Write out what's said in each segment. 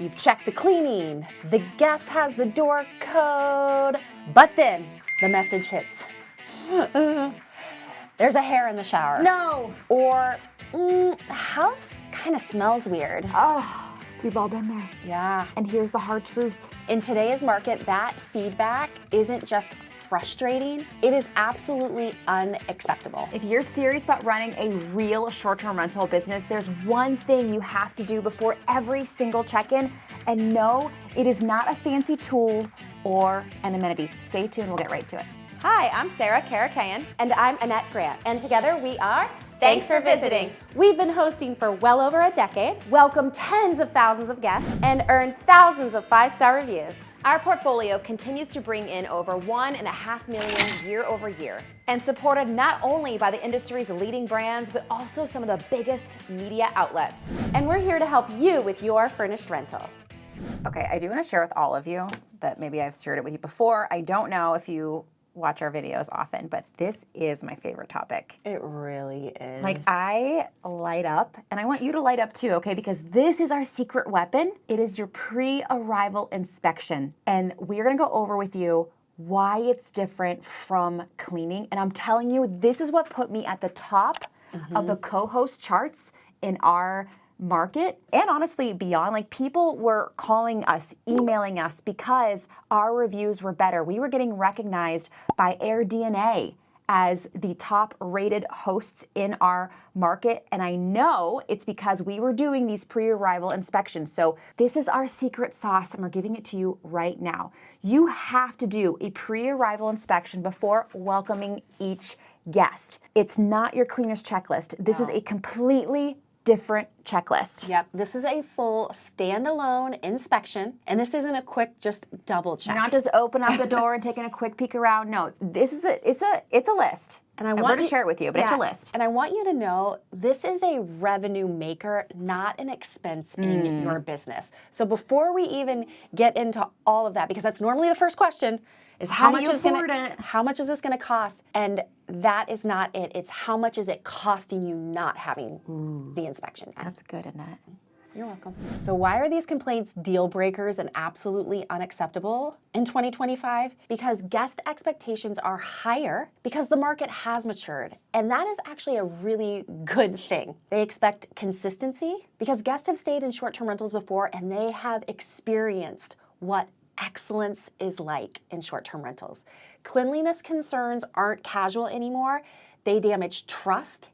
You've checked the cleaning, the guest has the door code, but then the message hits. There's a hair in the shower. No. Or, the house kind of smells weird. Oh, we've all been there. Yeah. And here's the hard truth. In today's market, that feedback isn't just frustrating, it is absolutely unacceptable. If you're serious about running a real short-term rental business, there's one thing you have to do before every single check-in, and no, it is not a fancy tool or an amenity. Stay tuned, we'll get right to it. Hi, I'm Sarah Karakayan. And I'm Annette Grant. And together we are Thanks for visiting. We've been hosting for well over a decade, welcomed tens of thousands of guests, and earned thousands of 5-star reviews. Our portfolio continues to bring in over 1.5 million year over year, and supported not only by the industry's leading brands, but also some of the biggest media outlets. And we're here to help you with your furnished rental. Okay, I do want to share with all of you that maybe I've shared it with you before. I don't know if you watch our videos often, but this is my favorite topic. It really is. Like, I light up, and I want you to light up too, okay? Because this is our secret weapon. It is your pre-arrival inspection. And we're gonna go over with you why it's different from cleaning. And I'm telling you, this is what put me at the top of the co-host charts in our market, and honestly beyond. Like, people were calling us, emailing us because our reviews were better. We were getting recognized by AirDNA as the top rated hosts in our market, and I know it's because we were doing these pre-arrival inspections. So this is our secret sauce, and we're giving it to you right now. You have to do a pre-arrival inspection before welcoming each guest. It's not your cleaner's checklist. This is a completely different checklist. Yep, this is a full standalone inspection, and this isn't a quick just double check. You're not just open up the door and taking a quick peek around. No, this is it's a list. And we're going to share it with you, but it's a list. And I want you to know this is a revenue maker, not an expense in your business. So before we even get into all of that, because that's normally the first question, is how much is this going to cost? And that is not it. It's how much is it costing you not having the inspection done. That's good, Annette. You're welcome. So why are these complaints deal breakers and absolutely unacceptable in 2025? Because guest expectations are higher because the market has matured. And that is actually a really good thing. They expect consistency because guests have stayed in short-term rentals before and they have experienced what excellence is like in short-term rentals. Cleanliness concerns aren't casual anymore. They damage trust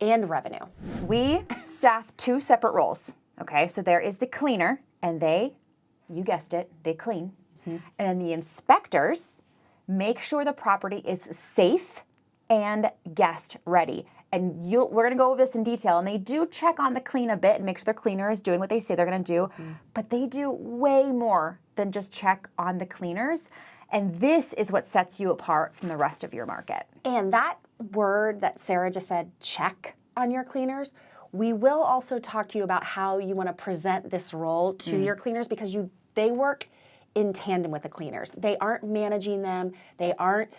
and revenue. We staff 2 separate roles. Okay, so there is the cleaner, and you guessed it, they clean. And then the inspectors make sure the property is safe and guest ready. And we're gonna go over this in detail, and they do check on the clean a bit and make sure the cleaner is doing what they say they're gonna do, but they do way more than just check on the cleaners. And this is what sets you apart from the rest of your market. And that word that Sarah just said, check on your cleaners, we will also talk to you about how you want to present this role to your cleaners because they work in tandem with the cleaners. They aren't managing them. They aren't,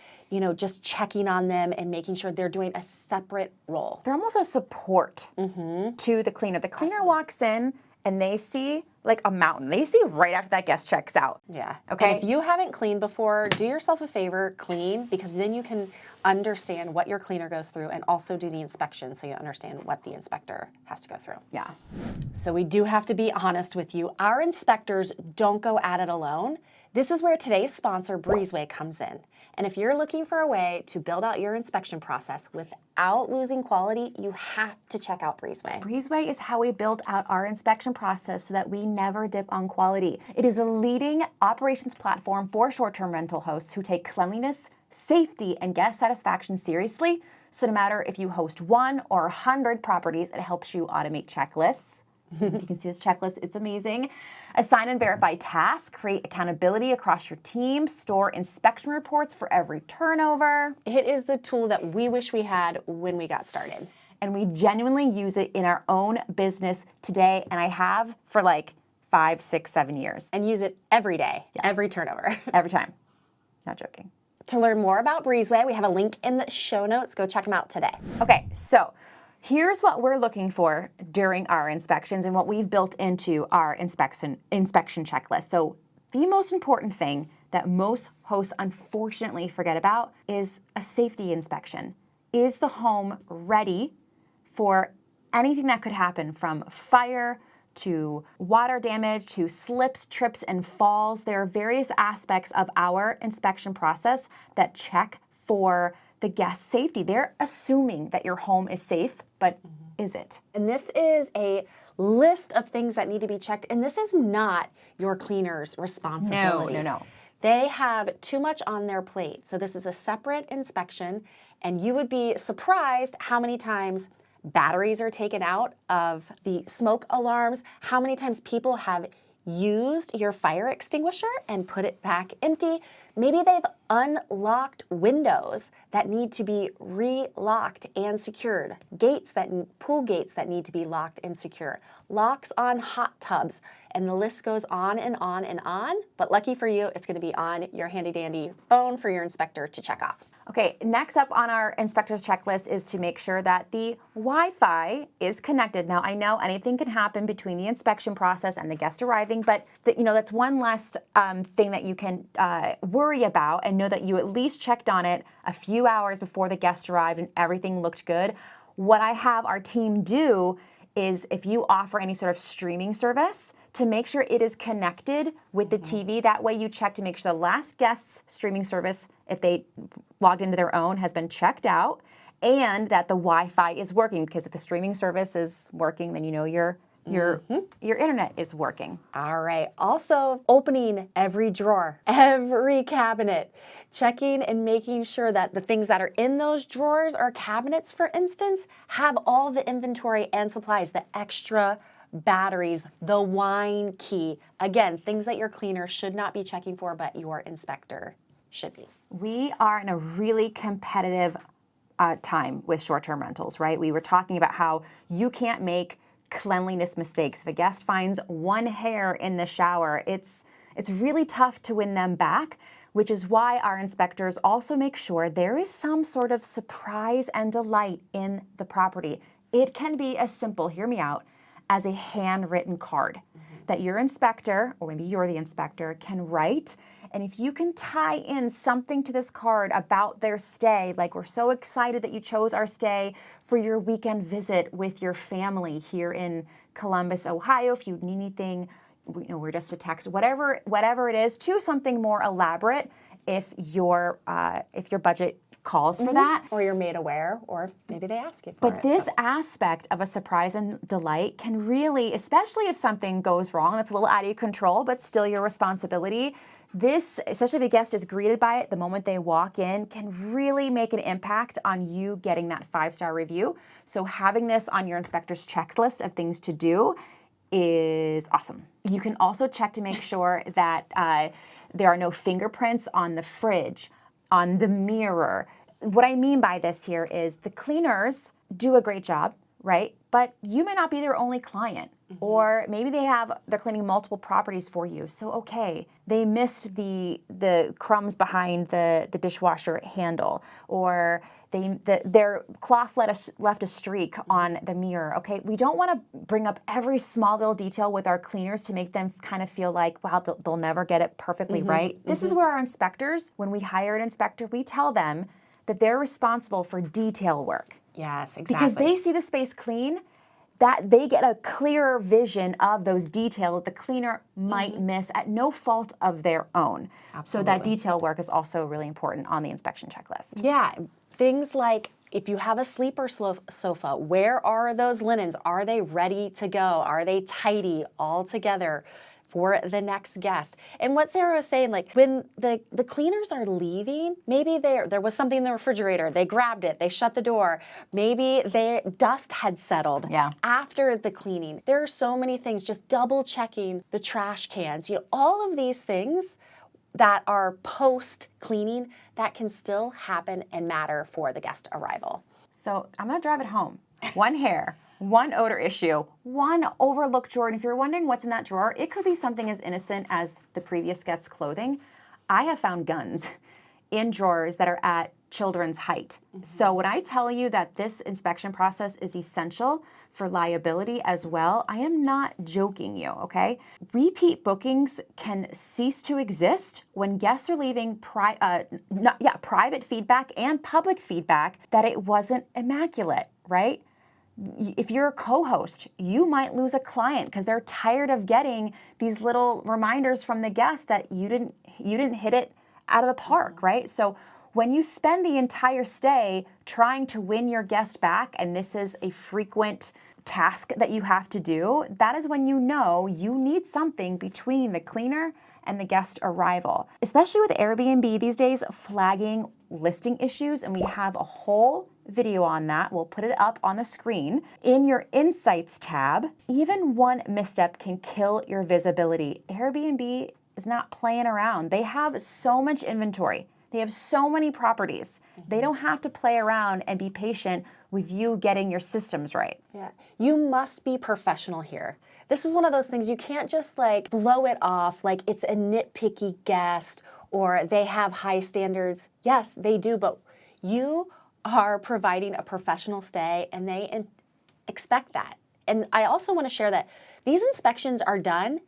just checking on them and making sure they're doing a separate role. They're almost a support to the cleaner. The cleaner walks in and they see like a mountain. They see right after that guest checks out. Yeah. Okay. And if you haven't cleaned before, do yourself a favor, clean, because then you can understand what your cleaner goes through and also do the inspection so you understand what the inspector has to go through. Yeah. So we do have to be honest with you. Our inspectors don't go at it alone. This is where today's sponsor, Breezeway, comes in. And if you're looking for a way to build out your inspection process without losing quality, you have to check out Breezeway. Breezeway is how we build out our inspection process so that we never dip on quality. It is a leading operations platform for short-term rental hosts who take cleanliness, safety, and guest satisfaction seriously. So no matter if you host 1 or 100 properties, it helps you automate checklists. You can see this checklist, it's amazing. Assign and verify tasks, create accountability across your team, store inspection reports for every turnover. It is the tool that we wish we had when we got started. And we genuinely use it in our own business today, and I have for like 5, 6, 7 years. And use it every day, every turnover. Every time. Not joking. To learn more about Breezeway, we have a link in the show notes. Go check them out today. Okay, so Here's what we're looking for during our inspections and what we've built into our inspection checklist. So the most important thing that most hosts unfortunately forget about is a safety inspection. Is the home ready for anything that could happen, from fire to water damage to slips, trips, and falls? There are various aspects of our inspection process that check for the guest safety. They're assuming that your home is safe, but is it? And this is a list of things that need to be checked, and this is not your cleaner's responsibility. No. They have too much on their plate. So this is a separate inspection, and you would be surprised how many times batteries are taken out of the smoke alarms, how many times people have used your fire extinguisher and put it back empty. Maybe they've unlocked windows that need to be re-locked and secured, pool gates that need to be locked and secure, locks on hot tubs, and the list goes on and on and on. But lucky for you, it's going to be on your handy dandy phone for your inspector to check off. Okay, next up on our inspector's checklist is to make sure that the Wi-Fi is connected. Now, I know anything can happen between the inspection process and the guest arriving, but that's one last thing that you can worry about, and know that you at least checked on it a few hours before the guest arrived and everything looked good. What I have our team do is, if you offer any sort of streaming service, to make sure it is connected with the TV. That way you check to make sure the last guest's streaming service, if they logged into their own, has been checked out, and that the Wi-Fi is working. Because if the streaming service is working, then you know your internet is working. All right. Also, opening every drawer, every cabinet, checking and making sure that the things that are in those drawers or cabinets, for instance, have all the inventory and supplies, the extra batteries, the wine key. Again, things that your cleaner should not be checking for, but your inspector should be. We are in a really competitive time with short-term rentals, right? We were talking about how you can't make cleanliness mistakes. If a guest finds one hair in the shower, it's really tough to win them back, which is why our inspectors also make sure there is some sort of surprise and delight in the property. It can be as simple, hear me out, as a handwritten card that your inspector, or maybe you're the inspector, can write. And if you can tie in something to this card about their stay, like, we're so excited that you chose our stay for your weekend visit with your family here in Columbus, Ohio. If you need anything, we're just a text, whatever it is, to something more elaborate if your budget calls for that. Or you're made aware, or maybe they ask you for it. But this aspect of a surprise and delight can really, especially if something goes wrong, that's a little out of your control, but still your responsibility. This, especially if a guest is greeted by it the moment they walk in, can really make an impact on you getting that 5-star review. So having this on your inspector's checklist of things to do is awesome. You can also check to make sure that there are no fingerprints on the fridge, on the mirror. What I mean by this here is the cleaners do a great job, right? But you may not be their only client. Or maybe they're cleaning multiple properties for you. So, okay, they missed the crumbs behind the dishwasher handle, or their cloth left a streak on the mirror. Okay, we don't want to bring up every small little detail with our cleaners to make them kind of feel like, wow, they'll never get it perfectly right. This is where our inspectors, when we hire an inspector, we tell them that they're responsible for detail work. Yes, exactly. Because they see the space clean, that they get a clearer vision of those details that the cleaner might miss at no fault of their own. Absolutely. So that detail work is also really important on the inspection checklist. Yeah, things like, if you have a sleeper sofa, where are those linens? Are they ready to go? Are they tidy all together for the next guest? And what Sarah was saying, like, when the cleaners are leaving, maybe there was something in the refrigerator, they grabbed it, they shut the door, maybe dust had settled after the cleaning. There are so many things, just double checking the trash cans, all of these things that are post-cleaning that can still happen and matter for the guest arrival. So I'm gonna drive it home. One hair, one odor issue, one overlooked drawer. And if you're wondering what's in that drawer, it could be something as innocent as the previous guest's clothing. I have found guns in drawers that are at children's height. So when I tell you that this inspection process is essential for liability as well, I am not joking you, okay? Repeat bookings can cease to exist when guests are leaving private feedback and public feedback that it wasn't immaculate, right? If you're a co-host, you might lose a client because they're tired of getting these little reminders from the guest that you didn't hit it out of the park, right? So when you spend the entire stay trying to win your guest back, and this is a frequent task that you have to do, that is when you know you need something between the cleaner and the guest arrival. Especially with Airbnb these days flagging listing issues, and we have a whole video on that. We'll put it up on the screen. In your Insights tab, even one misstep can kill your visibility. Airbnb is not playing around. They have so much inventory. They have so many properties. They don't have to play around and be patient with you getting your systems right. Yeah, you must be professional here. This is one of those things you can't just like blow it off like it's a nitpicky guest or they have high standards. Yes, they do, but you are providing a professional stay and they expect that. And I also want to share that these inspections are done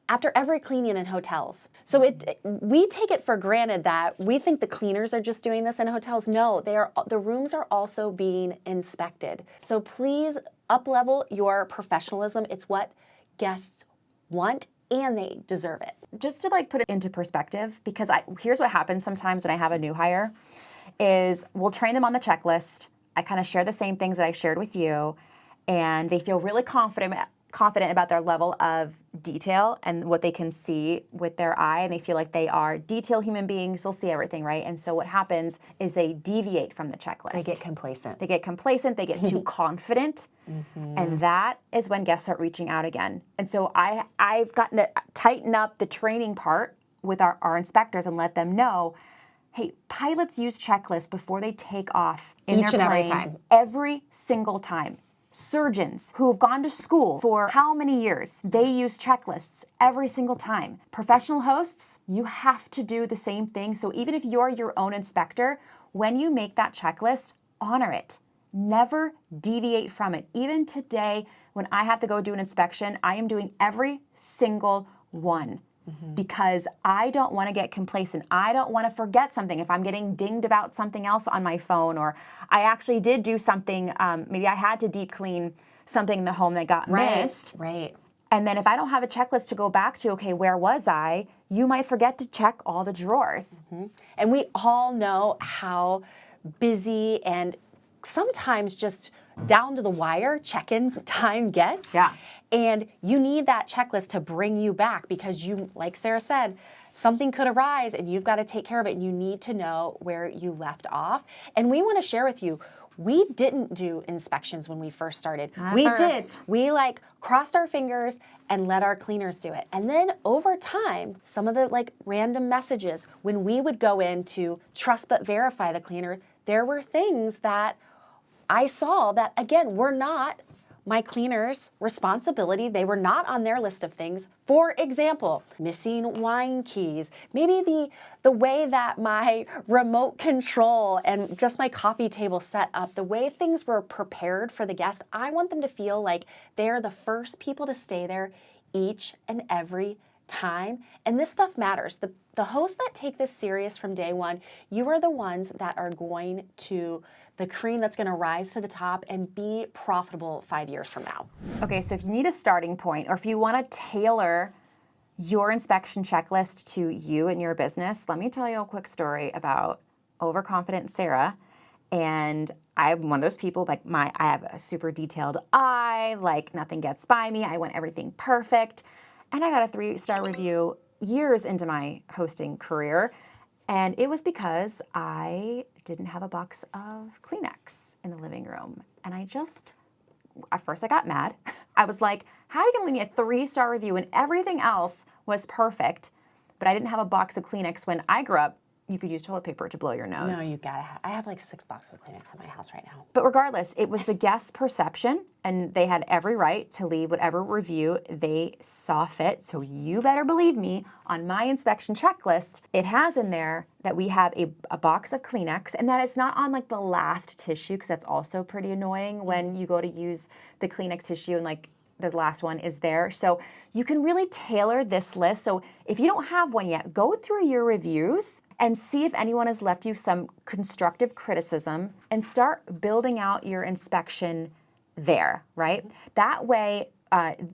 after every cleaning in hotels. So we take it for granted that we think the cleaners are just doing this in hotels. No, the rooms are also being inspected. So please up-level your professionalism. It's what guests want and they deserve it. Just to like put it into perspective, because here's what happens sometimes when I have a new hire, is we'll train them on the checklist. I kind of share the same things that I shared with you, and they feel really confident about their level of detail and what they can see with their eye, and they feel like they are detailed human beings. They'll see everything, right? And so what happens is they deviate from the checklist. They get complacent. They get too confident, and that is when guests start reaching out again. And so I've gotten to tighten up the training part with our inspectors and let them know, hey, pilots use checklists before they take off in Each their and every plane time. every single time. Surgeons who have gone to school for how many years, they use checklists every single time. Professional hosts, you have to do the same thing. So even if you're your own inspector, when you make that checklist, honor it. Never deviate from it. Even today, when I have to go do an inspection, I am doing every single one. Because I don't want to get complacent. I don't want to forget something. If I'm getting dinged about something else on my phone, or I actually did do something, maybe I had to deep clean something in the home that got missed. Right. And then if I don't have a checklist to go back to, okay, where was I? You might forget to check all the drawers. And we all know how busy and sometimes just down to the wire check-in time gets. Yeah. And you need that checklist to bring you back because you, like Sarah said, something could arise and you've got to take care of it and you need to know where you left off. And we want to share with you, we didn't do inspections when we first started. We like crossed our fingers and let our cleaners do it. And then over time, some of the like random messages, when we would go in to trust but verify the cleaner, there were things that I saw that, again, were not my cleaner's responsibility. They were not on their list of things. For example, missing wine keys, maybe the way that my remote control and just my coffee table set up, the way things were prepared for the guests, I want them to feel like they're the first people to stay there each and every time. And this stuff matters. The hosts that take this serious from day one, you are the ones that are going to, the cream that's going to rise to the top and be profitable 5 years from now. Okay, so if you need a starting point, or if you want to tailor your inspection checklist to you and your business, let me tell you a quick story about overconfident Sarah. And I'm one of those people, like I have a super detailed eye, like nothing gets by me. I want everything perfect. And I got a 3-star review years into my hosting career. And it was because I didn't have a box of Kleenex in the living room. And at first I got mad. I was like, how are you going to leave me a 3-star review when everything else was perfect, but I didn't have a box of Kleenex when I grew up you could use toilet paper to blow your nose. No, you gotta have. I have like 6 boxes of Kleenex in my house right now. But regardless, it was the guest's perception, and they had every right to leave whatever review they saw fit. So you better believe me, on my inspection checklist, it has in there that we have a box of Kleenex, and that it's not on like the last tissue, because that's also pretty annoying when you go to use the Kleenex tissue and like the last one is there. So you can really tailor this list. So if you don't have one yet, go through your reviews and see if anyone has left you some constructive criticism and start building out your inspection there, right? That way,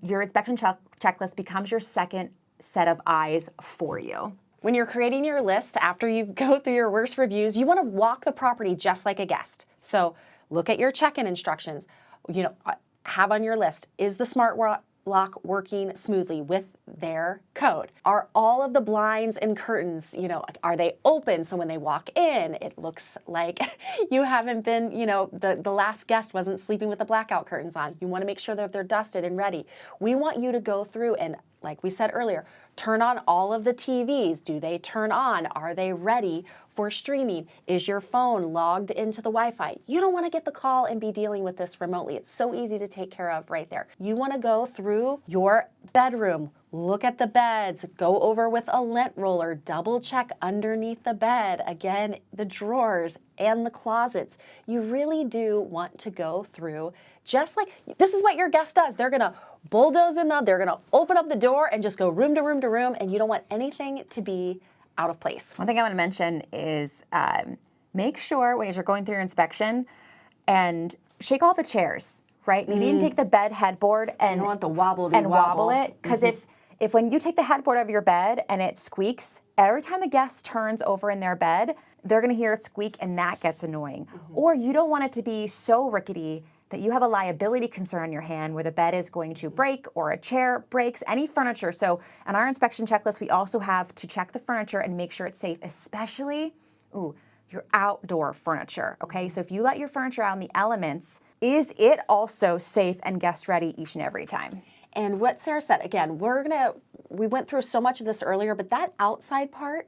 your inspection checklist becomes your second set of eyes for you. When you're creating your list after you go through your worst reviews, you want to walk the property just like a guest. So look at your check-in instructions. You know, have on your list, is the smart lock working smoothly with their code? Are all of the blinds and curtains, you know, are they open so when they walk in, it looks like you haven't been, you know, the last guest wasn't sleeping with the blackout curtains on. You want to make sure that they're dusted and ready. We want you to go through and, like we said earlier, turn on all of the TVs. Do they turn on? Are they ready for streaming? Is your phone logged into the Wi-Fi? You don't want to get the call and be dealing with this remotely. It's so easy to take care of right there. You want to go through your bedroom, look at the beds, go over with a lint roller, double check underneath the bed, again, the drawers and the closets. You really do want to go through, just like, this is what your guest does. They're going to bulldoze in they're going to open up the door and just go room to room to room, and you don't want anything to be out of place. One thing I want to mention is make sure when you're going through your inspection and shake all the chairs, right? You need to take the bed headboard and you don't want the wobble it, because if when you take the headboard of your bed and it squeaks, every time the guest turns over in their bed, they're going to hear it squeak, and that gets annoying. Or you don't want it to be so rickety that you have a liability concern on your hand where the bed is going to break or a chair breaks, any furniture. So on our inspection checklist, we also have to check the furniture and make sure it's safe, especially your outdoor furniture, okay? So if you let your furniture out in the elements, is it also safe and guest ready each and every time? And what Sarah said, again, we went through so much of this earlier, but that outside part,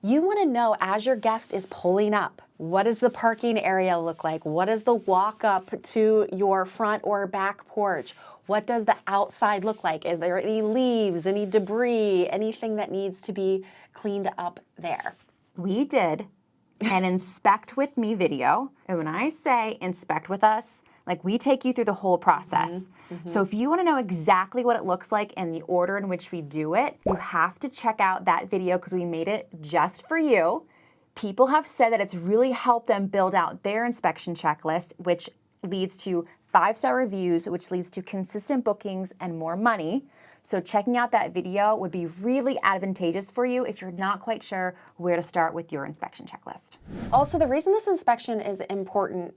you want to know as your guest is pulling up, what does the parking area look like? What does the walk up to your front or back porch? What does the outside look like? Is there any leaves, any debris, anything that needs to be cleaned up there? We did an inspect with me video. And when I say inspect with us, like we take you through the whole process. So if you want to know exactly what it looks like and the order in which we do it, you have to check out that video because we made it just for you. People have said that it's really helped them build out their inspection checklist, which leads to 5-star reviews, which leads to consistent bookings and more money. So checking out that video would be really advantageous for you if you're not quite sure where to start with your inspection checklist. Also, the reason this inspection is important,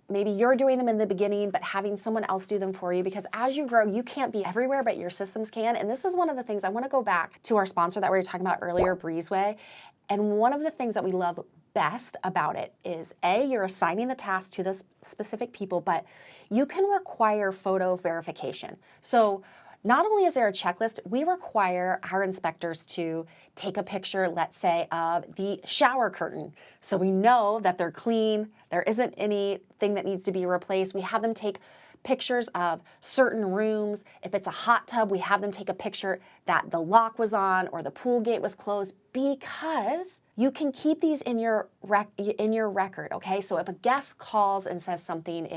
maybe you're doing them in the beginning, but having someone else do them for you, because as you grow, you can't be everywhere, but your systems can. And this is one of the things I want to go back to our sponsor that we were talking about earlier, Breezeway. And one of the things that we love best about it is, A, you're assigning the task to the specific people, but you can require photo verification. So not only is there a checklist, we require our inspectors to take a picture, let's say, of the shower curtain. So we know that they're clean, there isn't anything that needs to be replaced. We have them take pictures of certain rooms. If it's a hot tub, we have them take a picture that the lock was on or the pool gate was closed, because you can keep these in your record, okay? So if a guest calls and says something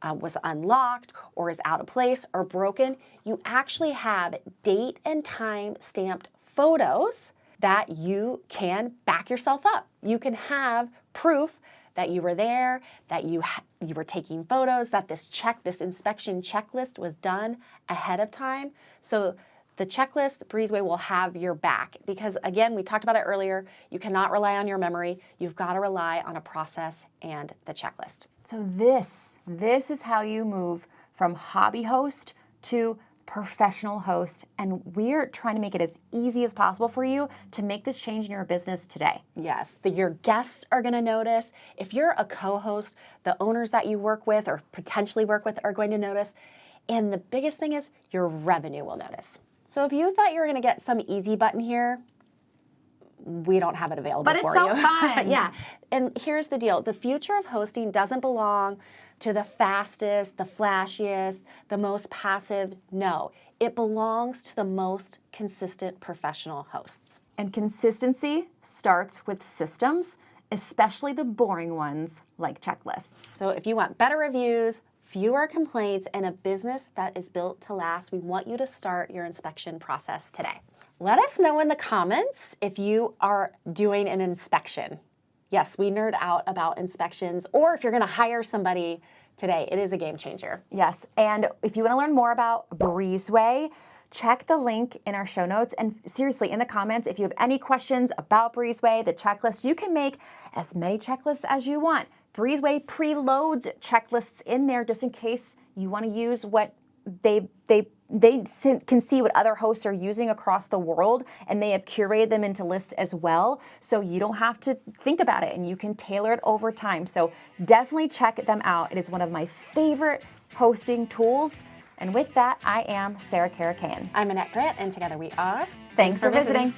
was unlocked or is out of place or broken, you actually have date and time stamped photos that you can back yourself up. You can have proof that you were there, that you were taking photos, that this inspection checklist was done ahead of time. So the checklist, the Breezeway will have your back, because again, we talked about it earlier, you cannot rely on your memory. You've got to rely on a process and the checklist. So this is how you move from hobby host to professional host, and we're trying to make it as easy as possible for you to make this change in your business today. Yes, your guests are going to notice. If you're a co-host, the owners that you work with or potentially work with are going to notice. And the biggest thing is your revenue will notice. So if you thought you were going to get some easy button here, we don't have it available But it's for so you. fun. Yeah. And here's the deal. The future of hosting doesn't belong to the fastest, the flashiest, the most passive. No, it belongs to the most consistent professional hosts. And consistency starts with systems, especially the boring ones like checklists. So if you want better reviews, fewer complaints, and a business that is built to last, we want you to start your inspection process today. Let us know in the comments if you are doing an inspection. Yes, we nerd out about inspections, or if you're going to hire somebody today, it is a game changer. Yes, and if you want to learn more about Breezeway, check the link in our show notes. And seriously, in the comments, if you have any questions about Breezeway, the checklist, you can make as many checklists as you want. Breezeway preloads checklists in there just in case you want to use what they can see what other hosts are using across the world, and they have curated them into lists as well. So you don't have to think about it, and you can tailor it over time. So definitely check them out. It is one of my favorite hosting tools. And with that, I am Sarah Karakayan. I'm Annette Grant, and together we are... Thanks for visiting.